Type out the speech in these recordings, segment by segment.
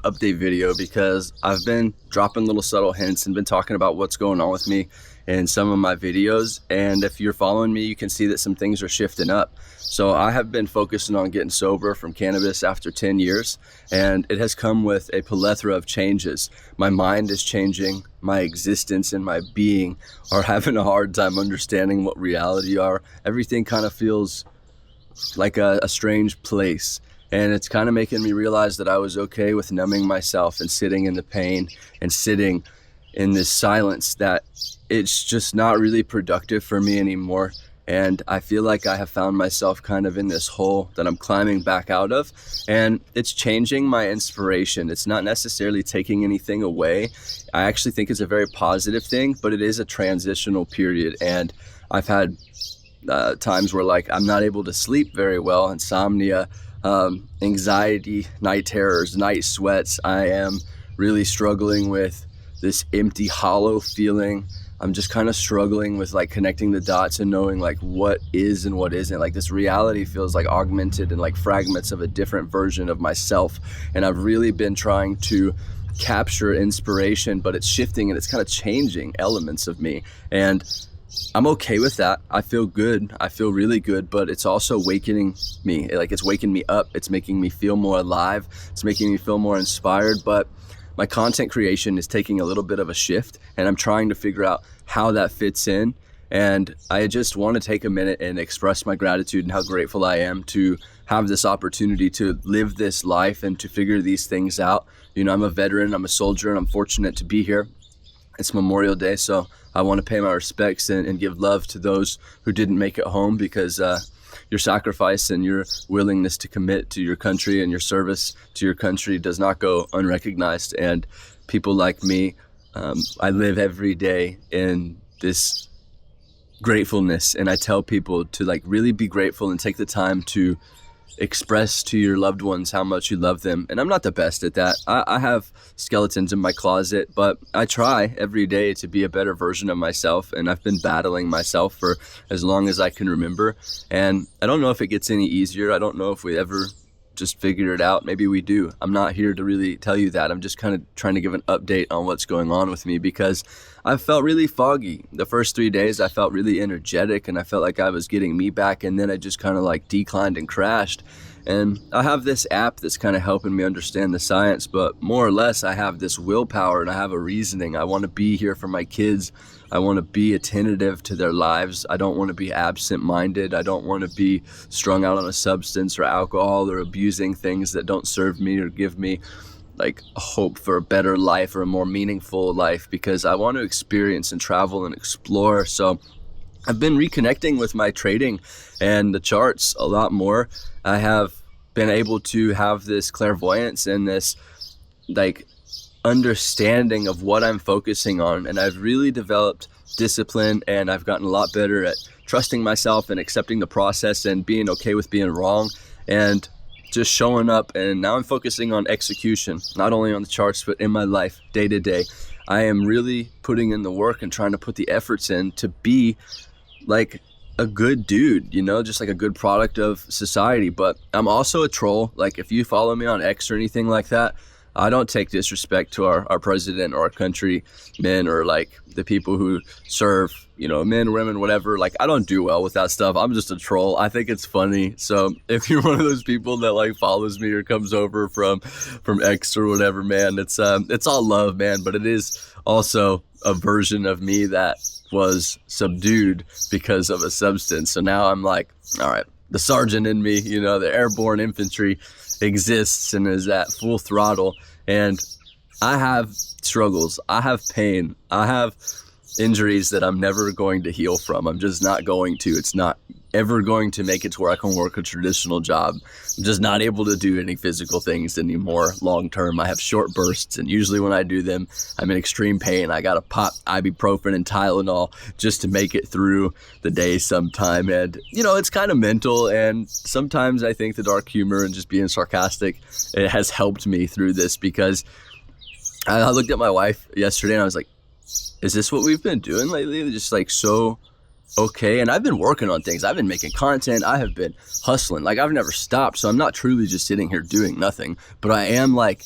update video because I've been dropping little subtle hints and been talking about what's going on with me in some of my videos. And if you're following me, you can see that some things are shifting up. So I have been focusing on getting sober from cannabis after 10 years, and it has come with a plethora of changes. My mind is changing, my existence and my being are having a hard time understanding what reality are. Everything kind of feels like a strange place. And it's kind of making me realize that I was okay with numbing myself and sitting in the pain and sitting in this silence, that it's just not really productive for me anymore. And I feel like I have found myself kind of in this hole that I'm climbing back out of, and it's changing my inspiration. It's not necessarily taking anything away. I actually think it's a very positive thing, but it is a transitional period. And I've had times where like I'm not able to sleep very well, insomnia, anxiety, night terrors, night sweats. I am really struggling with this empty, hollow feeling. I'm just kind of struggling with like connecting the dots and knowing like what is and what isn't. Like this reality feels like augmented and like fragments of a different version of myself. And I've really been trying to capture inspiration, but it's shifting and it's kind of changing elements of me. And I'm okay with that. I feel good. I feel really good, but it's also awakening me. Like it's waking me up. It's making me feel more alive. It's making me feel more inspired. But my content creation is taking a little bit of a shift, and I'm trying to figure out how that fits in. And I just want to take a minute and express my gratitude and how grateful I am to have this opportunity to live this life and to figure these things out. You know, I'm a veteran, I'm a soldier, and I'm fortunate to be here. It's Memorial Day, so I want to pay my respects and give love to those who didn't make it home, because your sacrifice and your willingness to commit to your country and your service to your country does not go unrecognized. And people like me, I live every day in this gratefulness, and I tell people to like really be grateful and take the time to express to your loved ones how much you love them. And I'm not the best at that. I have skeletons in my closet, but I try every day to be a better version of myself. And I've been battling myself for as long as I can remember. And I don't know if it gets any easier. I don't know if we ever just figure it out. Maybe we do. I'm not here to really tell you that. I'm just kind of trying to give an update on what's going on with me, because I felt really foggy. The first 3 days I felt really energetic and I felt like I was getting me back, and then I just kind of like declined and crashed. And I have this app that's kind of helping me understand the science, but more or less I have this willpower and I have a reasoning. I want to be here for my kids. I want to be attentive to their lives. I don't want to be absent-minded. I don't want to be strung out on a substance or alcohol or abusing things that don't serve me or give me like a hope for a better life or a more meaningful life, because I want to experience and travel and explore. So I've been reconnecting with my trading and the charts a lot more. I have been able to have this clairvoyance and this like understanding of what I'm focusing on, and I've really developed discipline, and I've gotten a lot better at trusting myself and accepting the process and being okay with being wrong and just showing up. And now I'm focusing on execution, not only on the charts but in my life day to day. I am really putting in the work and trying to put the efforts in to be like a good dude, you know, just like a good product of society. But I'm also a troll. Like if you follow me on X or anything like that, I don't take disrespect to our president or our countrymen or like the people who serve, you know, men, women, whatever. Like I don't do well with that stuff. I'm just a troll. I think it's funny. So if you're one of those people that like follows me or comes over from X or whatever, man, it's all love, man. But it is also a version of me that was subdued because of a substance. So now I'm like, all right, the sergeant in me, you know, the airborne infantry exists and is at full throttle. And I have struggles, I have pain, I have injuries that I'm never going to heal from. I'm just not going to. It's not ever going to make it to where I can work a traditional job. I'm just not able to do any physical things anymore long term. I have short bursts, and usually when I do them, I'm in extreme pain. I gotta pop ibuprofen and Tylenol just to make it through the day sometime. And you know, it's kind of mental, and sometimes I think the dark humor and just being sarcastic, it has helped me through this, because I looked at my wife yesterday and I was like, is this what we've been doing lately? Just like so okay. And I've been working on things. I've been making content. I have been hustling. Like I've never stopped. So I'm not truly just sitting here doing nothing, but I am like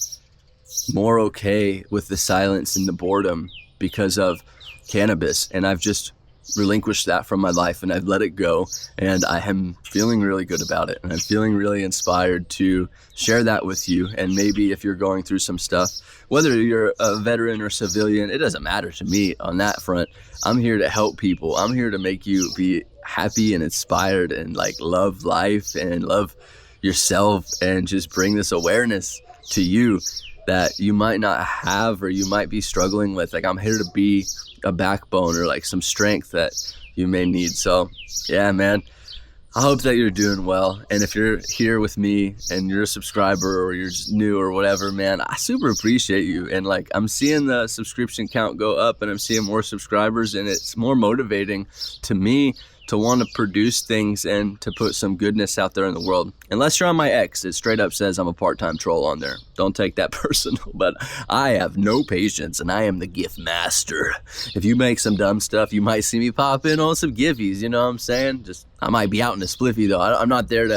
more okay with the silence and the boredom because of cannabis. And I've just relinquished that from my life, and I've let it go, and I am feeling really good about it, and I'm feeling really inspired to share that with you. And maybe if you're going through some stuff, whether you're a veteran or civilian, it doesn't matter to me on that front. I'm here to help people. I'm here to make you be happy and inspired and like love life and love yourself, and just bring this awareness to you that you might not have or you might be struggling with. Like, I'm here to be a backbone or like some strength that you may need. So yeah, man, I hope that you're doing well. And if you're here with me and you're a subscriber or you're just new or whatever, man, I super appreciate you. And like, I'm seeing the subscription count go up, and I'm seeing more subscribers, and it's more motivating to me to want to produce things and to put some goodness out there in the world. Unless you're on my X, it straight up says I'm a part-time troll on there. Don't take that personal, but I have no patience, and I am the gift master. If you make some dumb stuff, you might see me pop in on some giffies, you know what I'm saying? Just, I might be out in a spliffy though. I'm not there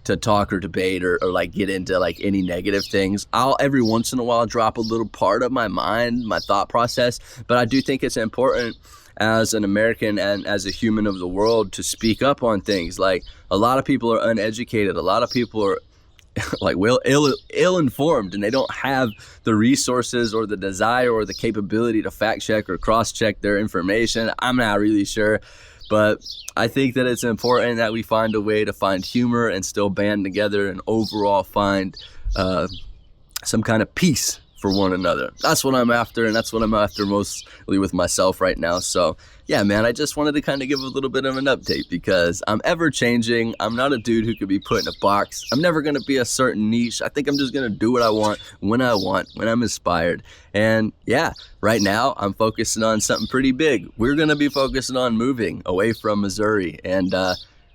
to talk or debate or like get into like any negative things. I'll every once in a while drop a little part of my mind, my thought process, but I do think it's important as an American and as a human of the world to speak up on things. Like, a lot of people are uneducated. A lot of people are like ill-informed, and they don't have the resources or the desire or the capability to fact check or cross check their information. I'm not really sure, but I think that it's important that we find a way to find humor and still band together and overall find some kind of peace for one another. That's what I'm after, and that's what I'm after mostly with myself right now. So yeah, man, I just wanted to kind of give a little bit of an update because I'm ever changing. I'm not a dude who could be put in a box. I'm never going to be a certain niche. I think I'm just going to do what I want, when I'm inspired. And yeah, right now I'm focusing on something pretty big. We're going to be focusing on moving away from Missouri, and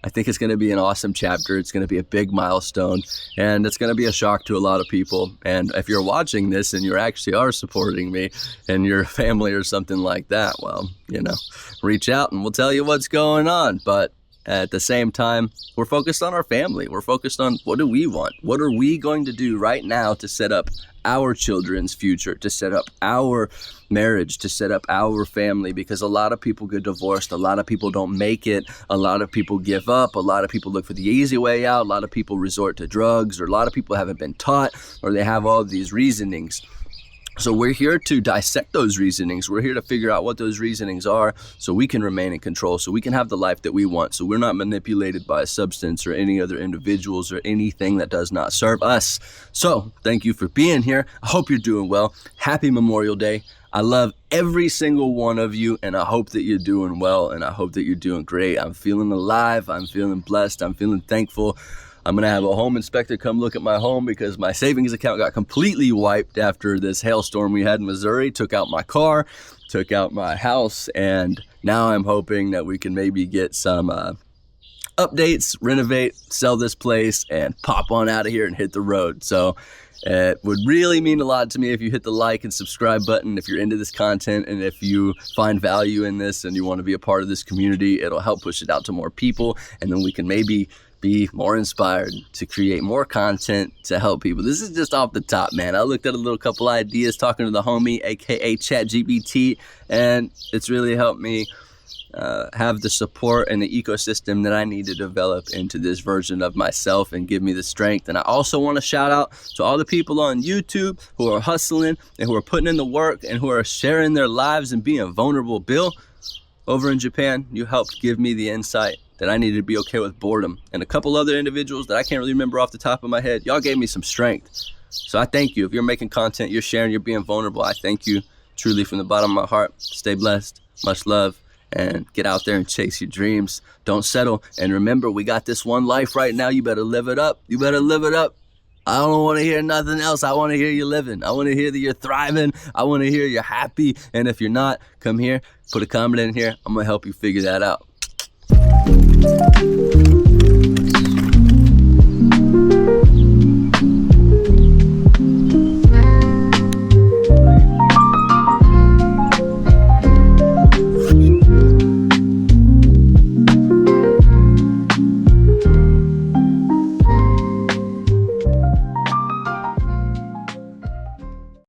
I think it's going to be an awesome chapter. It's going to be a big milestone, and it's going to be a shock to a lot of people. And if you're watching this and you actually are supporting me and your family or something like that, well, you know, reach out and we'll tell you what's going on. But at the same time, we're focused on our family. We're focused on, what do we want? What are we going to do right now to set up our children's future, to set up our marriage, to set up our family? Because a lot of people get divorced. A lot of people don't make it. A lot of people give up. A lot of people look for the easy way out. A lot of people resort to drugs, or a lot of people haven't been taught, or they have all of these reasonings. So we're here to dissect those reasonings. We're here to figure out what those reasonings are so we can remain in control, so we can have the life that we want, so we're not manipulated by a substance or any other individuals or anything that does not serve us. So thank you for being here. I hope you're doing well. Happy Memorial Day. I love every single one of you, and I hope that you're doing well, and I hope that you're doing great. I'm feeling alive. I'm feeling blessed. I'm feeling thankful. I'm going to have a home inspector come look at my home because my savings account got completely wiped after this hailstorm we had in Missouri. Took out my car, took out my house, and now I'm hoping that we can maybe get some updates, renovate, sell this place, and pop on out of here and hit the road. So it would really mean a lot to me if you hit the like and subscribe button if you're into this content, and if you find value in this and you want to be a part of this community. It'll help push it out to more people, and then we can maybe be more inspired to create more content to help people. This is just off the top, man. I looked at a little couple ideas talking to the homie, aka ChatGPT, and it's really helped me have the support and the ecosystem that I need to develop into this version of myself and give me the strength. And I also want to shout out to all the people on YouTube who are hustling and who are putting in the work and who are sharing their lives and being vulnerable. Bill, over in Japan, you helped give me the insight that I needed to be okay with boredom. And a couple other individuals that I can't really remember off the top of my head, y'all gave me some strength. So I thank you. If you're making content, you're sharing, you're being vulnerable, I thank you truly from the bottom of my heart. Stay blessed, much love, and get out there and chase your dreams. Don't settle. And remember, we got this one life right now. You better live it up. You better live it up. I don't want to hear nothing else. I want to hear you living. I want to hear that you're thriving. I want to hear you're happy. And if you're not, come here, put a comment in here. I'm going to help you figure that out.